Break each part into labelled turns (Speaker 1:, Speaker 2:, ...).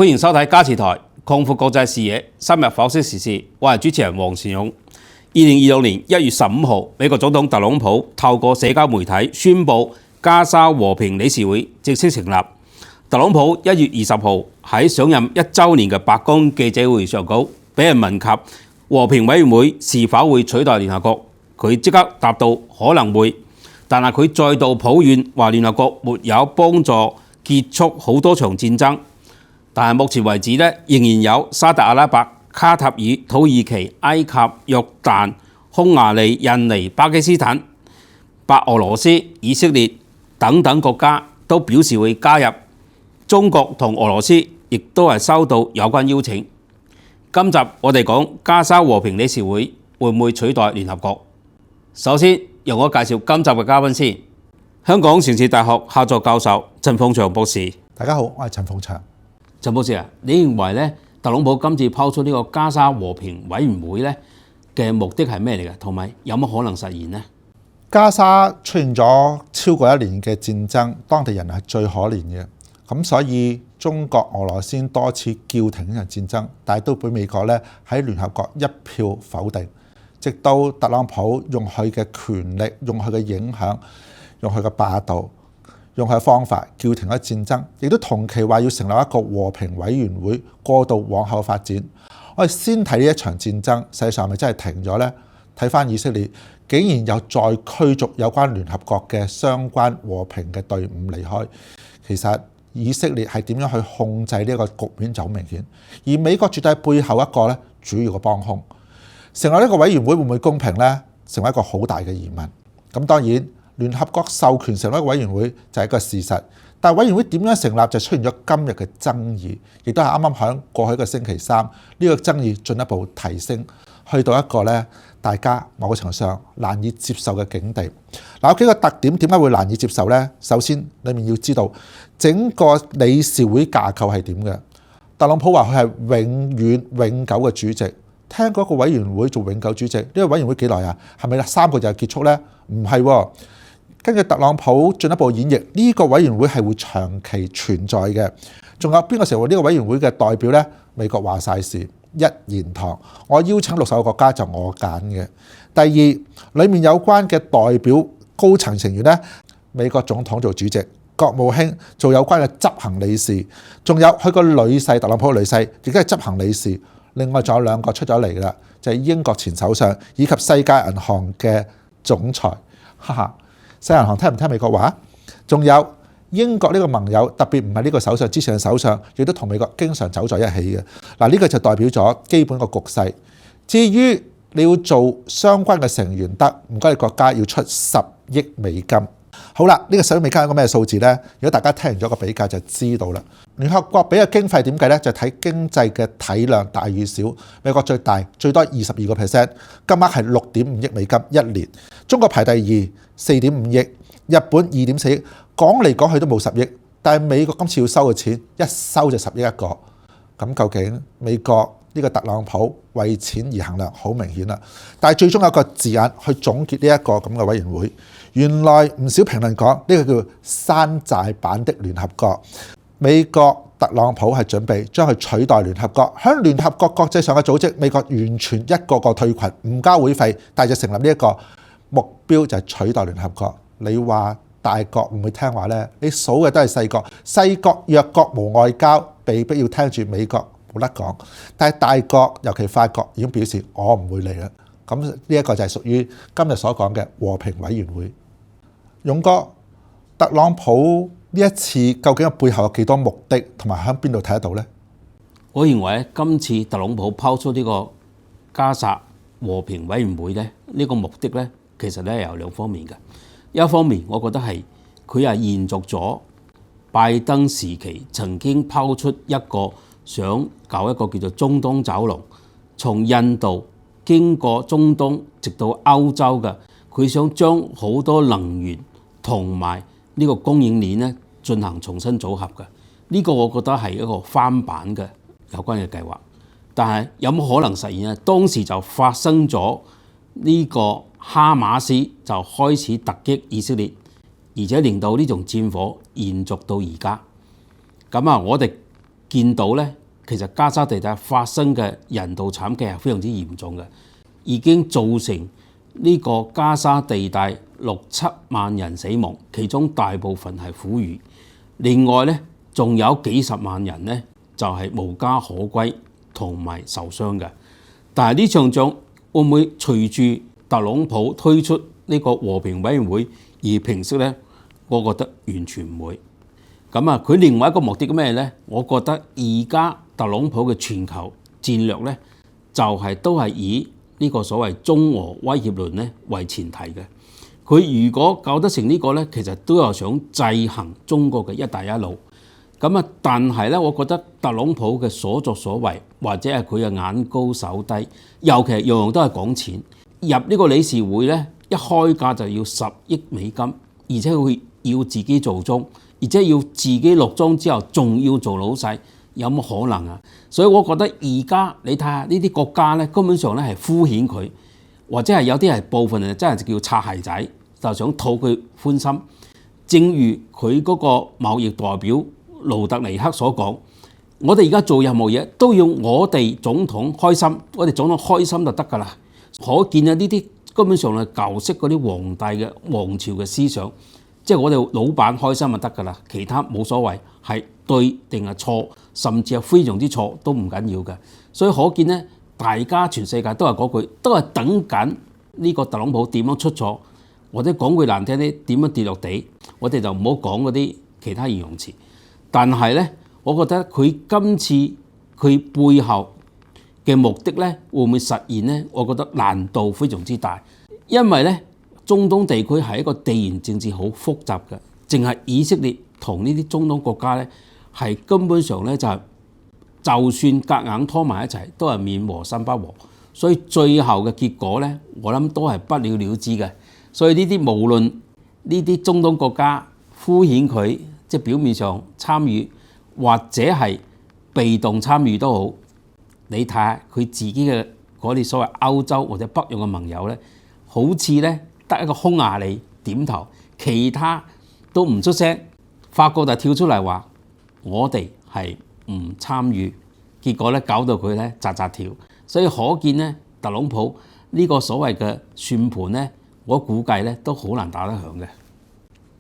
Speaker 1: 歡迎收睇加持台，擴闊國際視野，深入剖析時事。我係主持人黃善勇。2026年1月15號，美國總統特朗普透過社交媒體宣布加沙和平理事會正式成立。特朗普1月20號喺上任1週年嘅白宮記者會上高，俾人問及和平委員會是否會取代聯合國，佢即刻答到可能會，但係佢再度抱怨話聯合國沒有幫助結束好多場戰爭。但係目前為止咧，仍然有沙特阿拉伯、卡塔爾、土耳其、埃及、約旦、匈牙利、印尼、巴基斯坦、白俄羅斯、以色列等等國家都表示會加入。中國同俄羅斯亦都係收到有關邀請。今集我哋講加沙和平理事會會唔會取代聯合國？首先，由我介紹今集嘅嘉賓先。香港城市大學客座教授陳鳳翔博士。
Speaker 2: 大家好，我係陳鳳翔。
Speaker 1: 陳博士啊，你認為咧，特朗普今次拋出呢個加沙和平委員會咧嘅目的係咩嚟嘅？同埋有乜可能實現呢？
Speaker 2: 加沙出現咗超過1年嘅戰爭，當地人係最可憐嘅。咁所以中國、俄羅斯多次叫停呢場戰爭，但係都俾美國咧喺聯合國一票否定。直到特朗普用佢嘅權力、用佢嘅影響、用佢嘅霸道、用佢嘅方法叫停咗戰爭，亦都同期話要成立一個和平委員會過渡往後發展。我哋先睇呢一場戰爭，實際上係咪真係停咗呢？睇翻以色列，竟然有再驅逐有關聯合國嘅相關和平嘅隊伍離開。其實以色列係點樣去控制呢個局面就好明顯，而美國絕對係背後一個咧主要嘅幫兇。成立呢個委員會會唔會公平呢？成為一個好大嘅疑問。咁當然聯合國授權成立一個委員會就係一個事實，但係委員會點樣成立就出現咗今日嘅爭議，亦都係啱啱喺過去一個星期三呢個爭議進一步提升，去到一個咧大家某個程度上難以接受嘅境地。嗱，有幾個特點點解會難以接受呢？首先，裡面要知道整個理事會架構係點嘅。特朗普話佢係永遠永久嘅主席。聽嗰個委員會做永久主席，呢個委員會幾耐啊？係咪3個就結束呢？唔係喎。根據特朗普進一步演繹，呢個委員會係會長期存在嘅。仲有邊個成為呢個委員會嘅代表呢？美國話晒事，一言堂。我邀請60個國家就我揀嘅。第二，裡面有關嘅代表高層成員呢，美國總統做主席，國務卿做有關嘅執行理事，仲有佢個女婿特朗普嘅女婿亦都係執行理事。另外仲有2個出咗嚟啦，就係英國前首相以及世界銀行嘅總裁。哈哈，世界銀行聽唔聽美國話？仲有英國呢個盟友，特別唔係呢個首相，之前嘅首相亦都同美國經常走在一起嘅。嗱，呢個就代表咗基本個局勢。至於你要做相關嘅成員得，唔該你國家要出10億美金。好啦，呢個10億美金係一個咩數字呢？如果大家聽完咗個比較就知道啦。聯合國俾嘅經費點計呢？就睇經濟嘅體量大與小。美國最大，最多22%，金額係6.5億美金一年。中國排第2，4.5億；日本2.4億。講嚟講去都冇10億，但係美國今次要收嘅錢一收就10億一個。咁究竟美國呢個特朗普為錢而衡量，好明顯啦。但係最終有個字眼去總結呢一個咁嘅委員會。原來唔少評論講呢個叫山寨版的聯合國。美國特朗普係準備將佢取代聯合國，喺聯合國國際上嘅組織，美國完全一個個退群，唔交會費，但係就成立呢一個目標就係取代聯合國。你話大國會唔會聽話呢？你數嘅都係細國，細國弱國無外交，被逼要聽住美國冇得講。但係大國尤其法國已經表示我唔會嚟啦。咁呢一個就係屬於今日所講嘅和平委員會。勇哥，特朗普呢一次究竟背後有幾多目的，同埋喺邊度睇得到呢？
Speaker 1: 我認為今次特朗普拋出呢個加沙和平委員會咧，呢個目的咧，其實咧有2方面嘅。一方面，我覺得係佢係延續咗拜登時期曾經拋出一個想搞一個叫做中東走廊，從印度經過中東直到歐洲嘅，佢想將好多能源同埋呢個供應鏈咧進行重新組合嘅。呢個我覺得係一個翻版嘅有關嘅計劃，但係有冇可能實現咧？當時就發生咗呢個哈馬斯就開始突擊以色列，而且令到呢種戰火延續到而家。咁啊，我哋見到咧，其實加沙地帶發生嘅人道慘劇係非常之嚴重嘅，已經造成呢個加沙地帶6-7萬人死亡，其中大部分係婦孺。另外咧，仲有幾十萬人咧就係無家可歸同埋受傷嘅。但係呢場仗會唔會隨住特朗普推出呢個和平委員會而平息呢？我覺得完全唔會。咁啊，佢另外一個目的咩呢？我覺得而家特朗普嘅全球戰略呢，就係都係以呢個所謂中俄威脅論呢為前提嘅。佢如果搞得成呢個呢，其實都有想制衡中國嘅一帶一路。咁啊，但係咧，我覺得特朗普嘅所作所為，或者係佢嘅眼高手低，尤其係樣樣都係講錢。入呢個理事會咧，一開價就要10億美金，而且佢要自己做莊，而且要自己落莊之後，仲要做老細，有乜可能啊？所以我覺得而家你睇下呢啲國家咧，根本上咧係敷衍佢，或者係有啲係部分人真係叫擦鞋仔，就想討佢歡心。正如佢嗰個貿易代表盧特尼克所講，我哋而家做任何嘢都要我哋總統開心，我哋總統開心就得㗎啦。可見啊，呢啲根本上係舊式嗰啲皇帝嘅王朝嘅思想，即係我哋老闆開心就得㗎啦，其他冇所謂，係對定係錯，甚至係非常之錯都唔緊要嘅。所以可見呢，大家全世界都係嗰句，都係等緊呢個特朗普點樣出錯，或者講句難聽啲，點樣跌落地，我哋就唔好講嗰啲其他形容詞。但係咧，我覺得佢今次佢背後嘅目的咧，會唔會實現咧？我覺得難度非常之大，因為咧，中東地區係一個地緣政治好複雜嘅，淨係以色列同呢啲中東國家咧，係根本上咧就算夾硬拖埋一齊，都係面和心不和，所以最後嘅結果咧，我諗都係不了了之嘅。所以呢啲無論呢啲中東國家敷衍佢，即係表面上參與或者係被動參與都好，你睇下佢自己嘅嗰啲所謂歐洲或者北約嘅盟友咧，好似咧得一個匈牙利點頭，其他都唔出聲。法國就跳出嚟話我哋係唔參與，結果咧搞到佢咧扎扎跳。所以可見咧，特朗普呢個所謂嘅算盤咧，我估計咧都好難打得響嘅。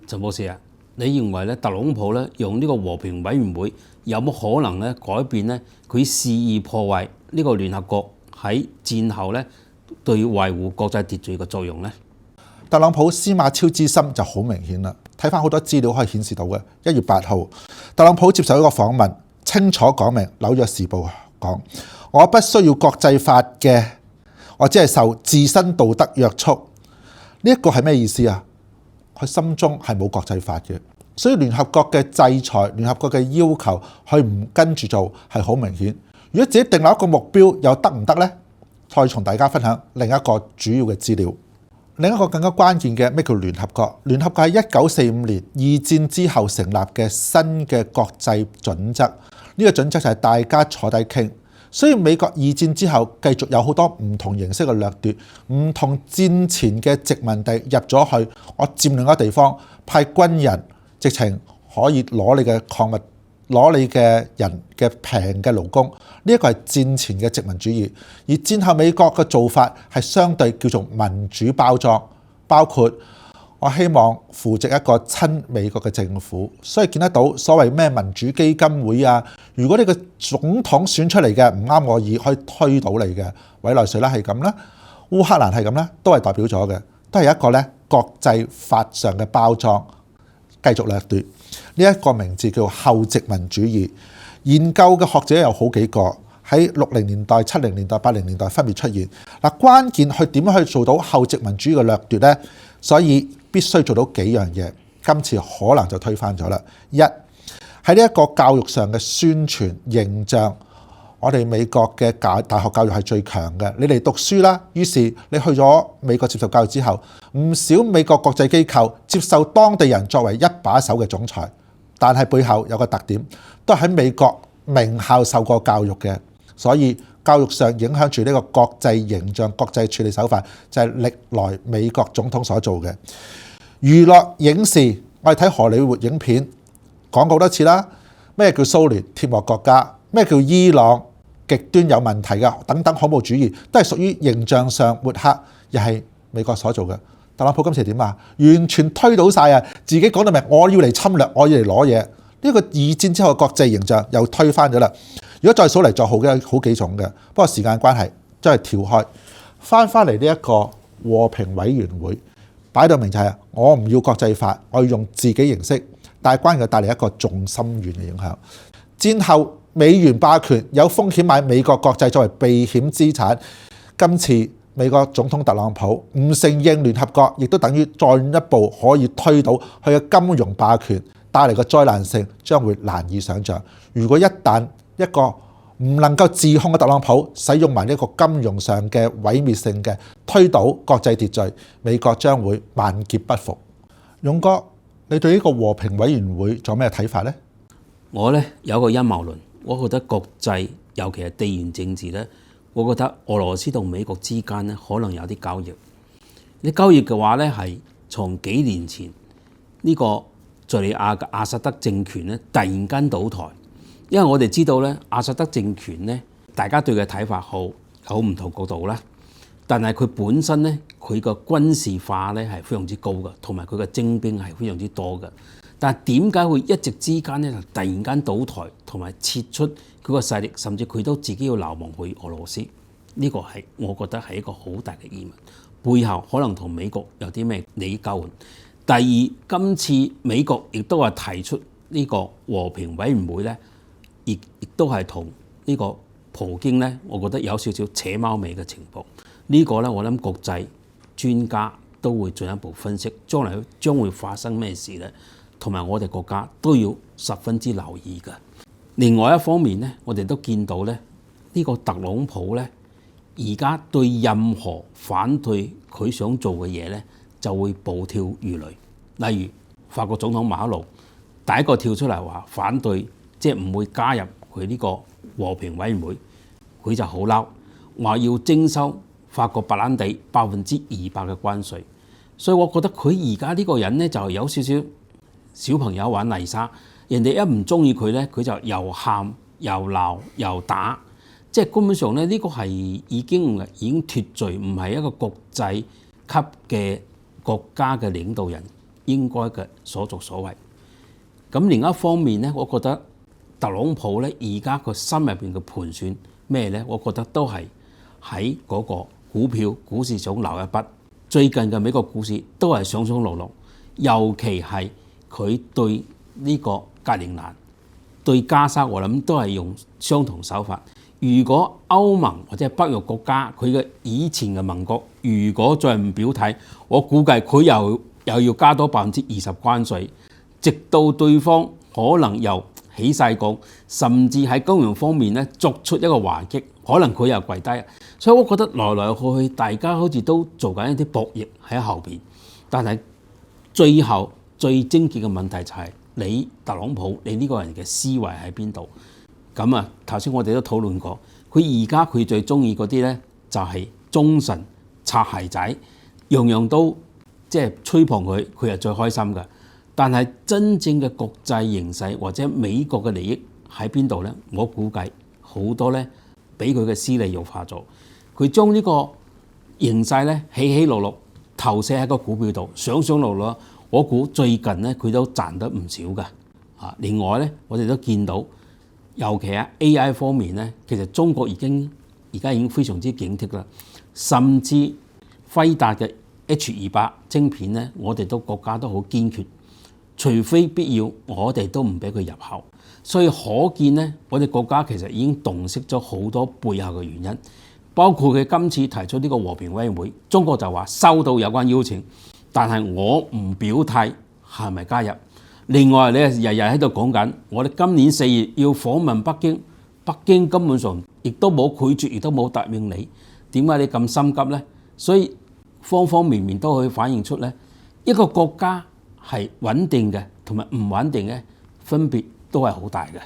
Speaker 1: 陳博士啊，你認為咧特朗普咧用呢個和平委員會有冇可能咧改變咧佢肆意破壞呢個聯合國喺戰後咧對維護國際秩序嘅作用咧？
Speaker 2: 特朗普司馬昭之心就好明顯啦。睇翻好多資料可以顯示到嘅。1月8號，特朗普接受一個訪問，清楚講明《紐約時報》講：我不需要國際法嘅，我只係受自身道德約束。呢一個係咩意思啊？佢心中係冇國際法嘅，所以聯合國嘅制裁、聯合國嘅要求，佢唔跟住做係好明顯。如果自己定立一個目標，又得唔得呢？再同大家分享另一個主要嘅資料。另一個更加關鍵嘅咩叫聯合國？聯合國係1945年二戰之後成立嘅新嘅國際準則。呢個準則就係大家坐低傾。所以美國二戰之後繼續有好多唔同形式嘅掠奪，唔同戰前嘅殖民地入咗去，我佔領一個地方，派軍人直情可以攞你嘅礦物，攞你嘅人嘅平嘅勞工。呢一個係戰前嘅殖民主義，而戰後美國嘅做法係相對叫做民主包裝，包括我希望扶植一個親美國嘅政府，所以見得到所謂咩民主基金會啊，如果你個總統選出嚟嘅唔啱我意，可以推倒你嘅。委內瑞拉係咁啦，烏克蘭係咁啦，都係代表咗嘅，都係一個咧國際法上嘅包裝，繼續掠奪。呢一個名字叫後殖民主義。研究嘅學者有好幾個喺60年代、70年代、80年代分別出現。嗱，關鍵去點樣去做到後殖民主義嘅掠奪呢？所以必須做到幾樣嘢，今次可能就推翻咗啦。一，喺呢一個教育上嘅宣傳形象，我哋美國嘅大學教育係最強嘅。你嚟讀書啦，於是你去咗美國接受教育之後，唔少美國國際機構接受當地人作為一把手嘅總裁，但係背後有個特點，都係喺美國名校受過教育嘅，所以教育上影響住呢個國際形象、國際處理手法，就係歷來美國總統所做嘅。娛樂影視，我哋睇荷里活影片講過好多次啦，咩叫蘇聯鐵幕國家，咩叫伊朗極端有問題嘅等等恐怖主義，都係屬於形象上抹黑，又係美國所做嘅。特朗普今次點啊？完全推倒晒啊！自己講到明，我要嚟侵略，我要嚟攞嘢。呢個二戰之後嘅國際形象又推翻咗啦。如果再數嚟，就好幾種嘅，不過時間關係，真係跳開翻嚟呢一個和平委員會，擺到明就係我唔要國際法，我要用自己形式，但係關鍵帶嚟一個重深遠嘅影響。戰後美元霸權有風險買美國國債作為避險資產，今次美國總統特朗普唔承認聯合國，亦都等於進一步可以推倒佢嘅金融霸權，帶嚟嘅災難性將會難以想像。如果一旦一個唔能夠自控嘅特朗普使用埋呢個金融上嘅毀滅性嘅推倒國際秩序，美國將會萬劫不復。勇哥，你對呢個和平委員會仲有咩睇法呢？
Speaker 1: 我呢有個陰謀論，我覺得國際尤其係地緣政治呢，我覺得俄羅斯同美國之間呢可能有啲交易。啲交易嘅話呢，係從幾年前呢個敘利亞嘅阿薩德政權呢突然間倒台，因為我哋知道呢阿薩德政權呢，大家對佢嘅睇法好唔同角度啦，但係佢本身呢，佢個軍事化呢係非常之高嘅，同埋佢嘅精兵係非常之多嘅。但係點解會一直之間呢，就突然間倒台，同埋撤出佢個勢力，甚至佢都自己要流亡去俄羅斯？呢個係我覺得係一個好大嘅疑問，背後可能同美國有啲咩利益交換。第二，今次美國亦都係提出呢個和平委員會呢，亦都係同呢個普京呢，我覺得有少少扯貓尾嘅情況。呢個呢，我諗國際專家都會進一步分析，將來將會發生咩事呢？同埋我哋國家都要十分之留意嘅。另外一方面呢，我哋都見到咧，呢個特朗普呢，而家對任何反對佢想做嘅嘢呢，就會暴跳如雷。例如法國總統馬克龍第一個跳出嚟話反對，即係唔會加入佢呢個和平委員會，佢就好嬲，話要徵收法國白蘭地200%嘅關稅。所以我覺得佢而家呢個人呢，就有少少小朋友玩泥沙，人哋一唔中意佢呢，佢就又喊又鬧又打，即係根本上呢，呢個係已經脫罪，唔係一個國際級嘅國家嘅領導人應該嘅所作所為。咁另一方面呢，我覺得特朗普呢，而家個心入邊嘅盤算咩呢？我覺得都係喺嗰個股市上留一筆。最近嘅美國股市都係上上落落，尤其係佢對呢個格陵蘭、對加沙，我諗都係用相同手法。如果歐盟或者北約國家佢嘅以前嘅盟國，如果再唔表態，我估計佢又要加多20%關稅，直到對方可能又起晒槓，甚至喺金融方面咧作出一個還擊，可能佢又跪低。所以我覺得來來去去大家好似都做緊一啲博弈喺後邊，但係最後最症結嘅問題就係你特朗普你呢個人嘅思維喺邊度？咁啊，頭先我哋都討論過，佢而家佢最中意嗰啲咧就係忠臣擦鞋仔，樣樣都即係吹捧佢，佢係最開心嘅。但係真正嘅國際形勢或者美國嘅利益喺邊度咧？我估計好多咧俾佢嘅私利肉化咗。佢將呢個形勢咧起起落落投射喺個股票度，上上落落。我估最近咧佢都賺得唔少㗎。另外咧，我哋都見到，尤其喺 AI 方面咧，其實中國而家已經非常之警惕啦。甚至輝達嘅 H200晶片咧，我哋都國家都好堅決，除非必要，我哋都唔俾佢入口。所以可見咧，我哋國家其實已經洞悉咗好多背後嘅原因，包括佢今次提出呢個和平委員會，中國就話收到有關邀請，但係我唔表態係咪加入。另外你日日喺度講緊，我哋今年4月要訪問北京，北京根本上亦都冇拒絕，亦都冇答應你，點解你咁心急呢？所以方方面面都可以反映出呢一個國家係穩定嘅同埋唔穩定嘅分別都係好大嘅。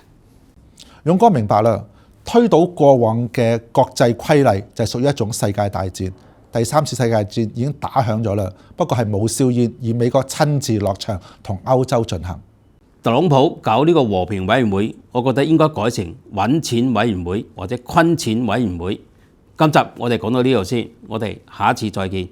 Speaker 2: 勇哥明白啦，推倒過往嘅國際規例就係屬於一種世界大戰。第3次世界大戰已經打響咗啦，不過係冇硝煙，而美國親自落場同歐洲進行。
Speaker 1: 特朗普搞呢個和平委員會，我覺得應該改成揾錢委員會或者坤錢委員會。今集我哋講到呢度先，我哋下一次再見。